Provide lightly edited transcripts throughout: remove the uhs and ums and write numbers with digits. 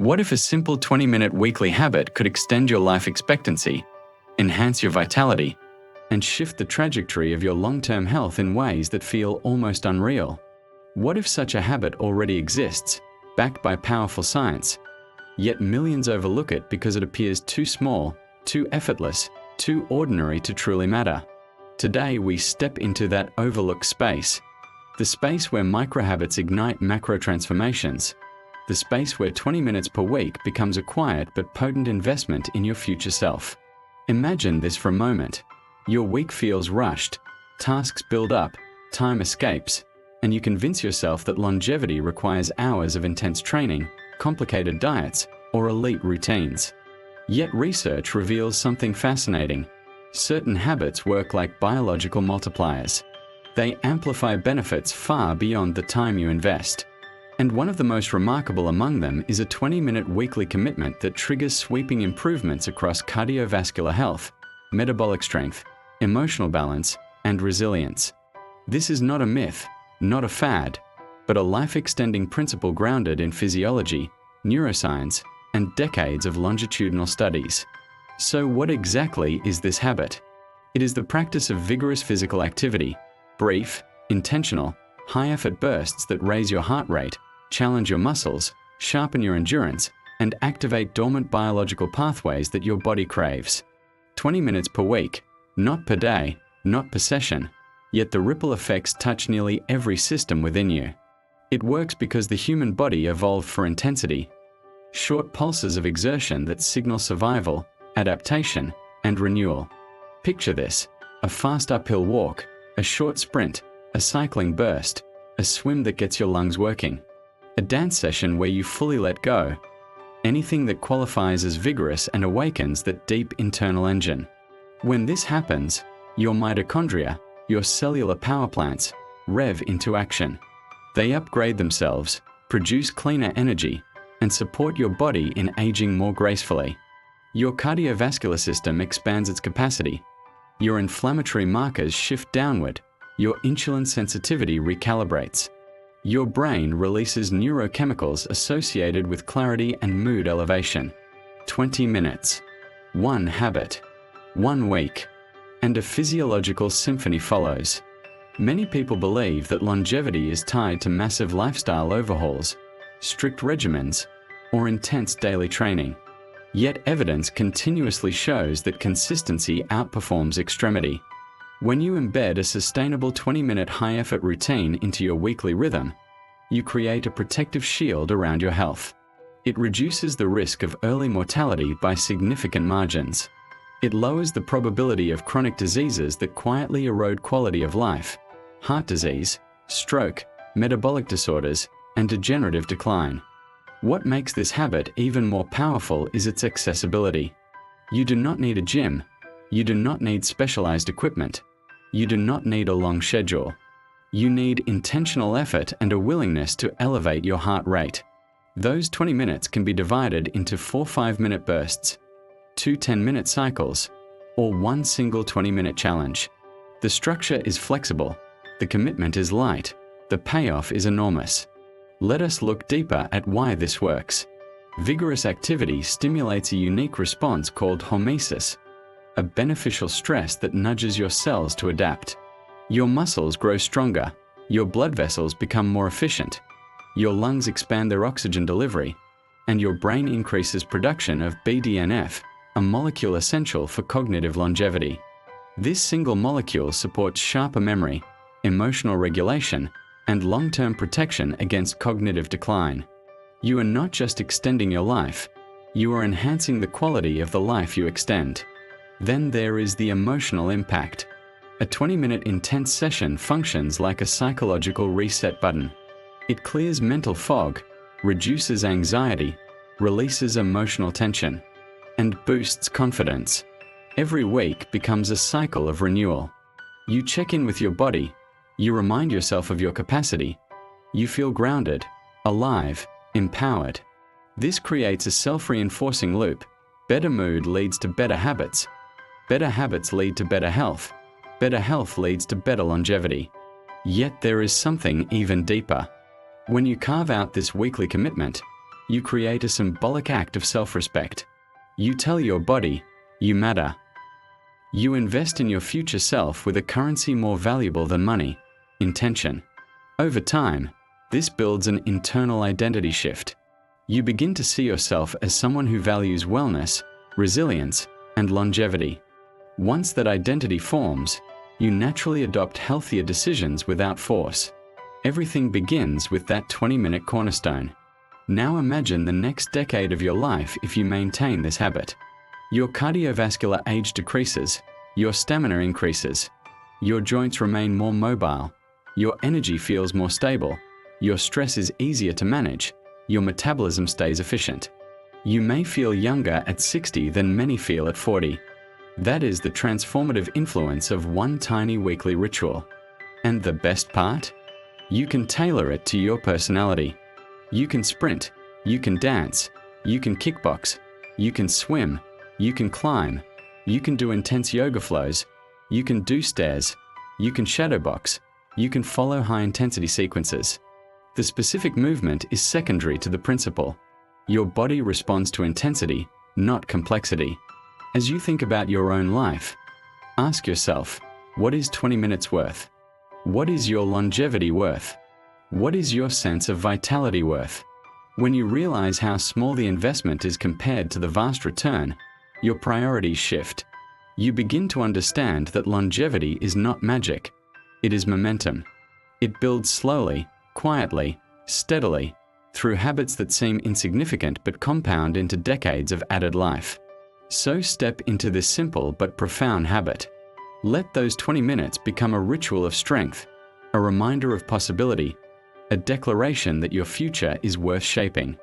What if a simple 20-minute weekly habit could extend your life expectancy, enhance your vitality, and shift the trajectory of your long-term health in ways that feel almost unreal? What if such a habit already exists, backed by powerful science, yet millions overlook it because it appears too small, too effortless, too ordinary to truly matter? Today we step into that overlooked space, the space where microhabits ignite macro transformations, the space where 20 minutes per week becomes a quiet but potent investment in your future self. Imagine this for a moment. Your week feels rushed, tasks build up, time escapes, and you convince yourself that longevity requires hours of intense training, complicated diets, or elite routines. Yet research reveals something fascinating. Certain habits work like biological multipliers. They amplify benefits far beyond the time you invest. And one of the most remarkable among them is a 20-minute weekly commitment that triggers sweeping improvements across cardiovascular health, metabolic strength, emotional balance, and resilience. This is not a myth, not a fad, but a life-extending principle grounded in physiology, neuroscience, and decades of longitudinal studies. So what exactly is this habit? It is the practice of vigorous physical activity, brief, intentional, high-effort bursts that raise your heart rate, challenge your muscles, sharpen your endurance, and activate dormant biological pathways that your body craves. 20 minutes per week, not per day, not per session, yet the ripple effects touch nearly every system within you. It works because the human body evolved for intensity. Short pulses of exertion that signal survival, adaptation, and renewal. Picture this: a fast uphill walk, a short sprint, a cycling burst, a swim that gets your lungs working, a dance session where you fully let go. Anything that qualifies as vigorous and awakens that deep internal engine. When this happens, your mitochondria, your cellular power plants, rev into action. They upgrade themselves, produce cleaner energy, and support your body in aging more gracefully. Your cardiovascular system expands its capacity. Your inflammatory markers shift downward. Your insulin sensitivity recalibrates. Your brain releases neurochemicals associated with clarity and mood elevation. 20 minutes. One habit. 1 week. And a physiological symphony follows. Many people believe that longevity is tied to massive lifestyle overhauls, strict regimens, or intense daily training. Yet evidence continuously shows that consistency outperforms extremity. When you embed a sustainable 20-minute high-effort routine into your weekly rhythm, you create a protective shield around your health. It reduces the risk of early mortality by significant margins. It lowers the probability of chronic diseases that quietly erode quality of life: heart disease, stroke, metabolic disorders, and degenerative decline. What makes this habit even more powerful is its accessibility. You do not need a gym. You do not need specialized equipment. You do not need a long schedule. You need intentional effort and a willingness to elevate your heart rate. Those 20 minutes can be divided into 4 5-minute bursts, 2 10-minute cycles, or one single 20-minute challenge. The structure is flexible. The commitment is light. The payoff is enormous. Let us look deeper at why this works. Vigorous activity stimulates a unique response called hormesis, a beneficial stress that nudges your cells to adapt. Your muscles grow stronger, your blood vessels become more efficient, your lungs expand their oxygen delivery, and your brain increases production of BDNF, a molecule essential for cognitive longevity. This single molecule supports sharper memory, emotional regulation, and long-term protection against cognitive decline. You are not just extending your life, you are enhancing the quality of the life you extend. Then there is the emotional impact. A 20-minute intense session functions like a psychological reset button. It clears mental fog, reduces anxiety, releases emotional tension, and boosts confidence. Every week becomes a cycle of renewal. You check in with your body. You remind yourself of your capacity. You feel grounded, alive, empowered. This creates a self-reinforcing loop. Better mood leads to better habits. Better habits lead to better health. Better health leads to better longevity. Yet there is something even deeper. When you carve out this weekly commitment, You create a symbolic act of self-respect. You tell your body, you matter. You invest in your future self with a currency more valuable than money, intention. Over time, this builds an internal identity shift. You begin to see yourself as someone who values wellness, resilience, and longevity. Once that identity forms, you naturally adopt healthier decisions without force. Everything begins with that 20-minute cornerstone. Now imagine the next decade of your life if you maintain this habit. Your cardiovascular age decreases, your stamina increases, your joints remain more mobile, your energy feels more stable, your stress is easier to manage, your metabolism stays efficient. You may feel younger at 60 than many feel at 40. That is the transformative influence of one tiny weekly ritual. And the best part? You can tailor it to your personality. You can sprint, you can dance, you can kickbox, you can swim, you can climb, you can do intense yoga flows, you can do stairs, you can shadowbox, you can follow high-intensity sequences. The specific movement is secondary to the principle. Your body responds to intensity, not complexity. As you think about your own life, ask yourself, what is 20 minutes worth? What is your longevity worth? What is your sense of vitality worth? When you realize how small the investment is compared to the vast return, your priorities shift. You begin to understand that longevity is not magic. It is momentum. It builds slowly, quietly, steadily, through habits that seem insignificant but compound into decades of added life. So step into this simple but profound habit. Let those 20 minutes become a ritual of strength, a reminder of possibility, a declaration that your future is worth shaping.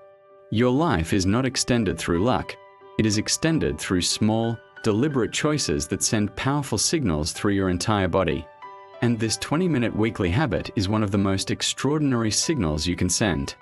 Your life is not extended through luck. It is extended through small, deliberate choices that send powerful signals through your entire body. And this 20-minute weekly habit is one of the most extraordinary signals you can send.